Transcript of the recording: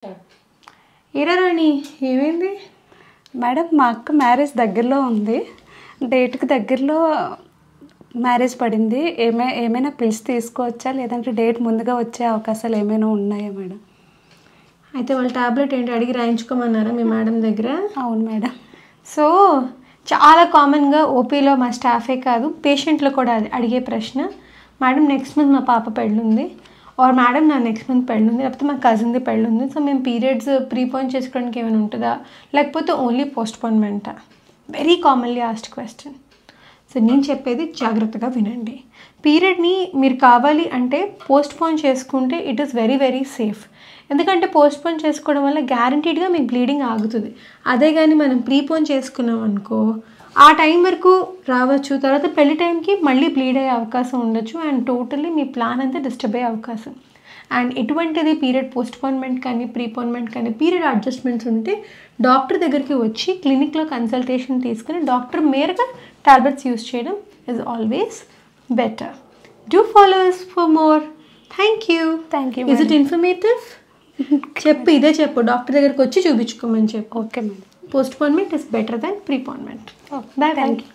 ఏరా రాణి ఏమైంది మేడం? మా అక్క మ్యారేజ్ దగ్గరలో ఉంది, డేట్కి దగ్గరలో మ్యారేజ్ పడింది. ఏమైనా పిలిచి తీసుకోవచ్చా, లేదంటే డేట్ ముందుగా వచ్చే అవకాశాలు ఏమైనా ఉన్నాయా మేడం? అయితే వాళ్ళ టాబ్లెట్ ఏంటి అడిగి రాయించుకోమన్నారా మీ మేడం దగ్గర? అవును మేడం. సో చాలా కామన్గా ఓపీలో మా స్టాఫే కాదు పేషెంట్లు కూడా అడిగే ప్రశ్న, మేడం నెక్స్ట్ మంత్ మా పాప పెళ్ళుంది, ఆర్ మేడం నా నెక్స్ట్ మంత్ పెళ్ళుంది, లేకపోతే మా కజిన్ది పెళ్ళుంది, సో మేము పీరియడ్స్ ప్రీపోన్ చేసుకోవడానికి ఏమైనా ఉంటుందా, లేకపోతే ఓన్లీ పోస్ట్పోన్మెంటా? Very commonly asked question. So నేను చెప్పేది జాగ్రత్తగా వినండి. పీరియడ్ని మీరు కావాలి అంటే పోస్ట్పోన్ చేసుకుంటే it is very very safe. ఎందుకంటే పోస్ట్పోన్ చేసుకోవడం వల్ల గ్యారంటీడ్గా మీకు బ్లీడింగ్ ఆగుతుంది. అదే కానీ మనం ప్రీపోన్ చేసుకున్నాం అనుకో, ఆ టైం వరకు రావచ్చు, తర్వాత పెళ్లి టైంకి మళ్ళీ బ్లీడ్ అయ్యే అవకాశం ఉండొచ్చు, అండ్ టోటల్లీ మీ ప్లాన్ అంతా డిస్టర్బ్ అయ్యే అవకాశం. అండ్ ఎటువంటిది పీరియడ్ పోస్ట్పోన్మెంట్ కానీ ప్రీపోన్మెంట్ కానీ పీరియడ్ అడ్జస్ట్మెంట్స్ ఉంటే డాక్టర్ దగ్గరికి వచ్చి క్లినిక్లో కన్సల్టేషన్ తీసుకుని డాక్టర్ మేరగా టాబ్లెట్స్ యూస్ చేయడం is always better. Do follow us for more. Thank you. Is it informative? చెప్పు, ఇదే చెప్పు, డాక్టర్ దగ్గరికి వచ్చి చూపించుకోమని చెప్పు. Okay madam. Postponement is better than preponement. Bye. Thank you.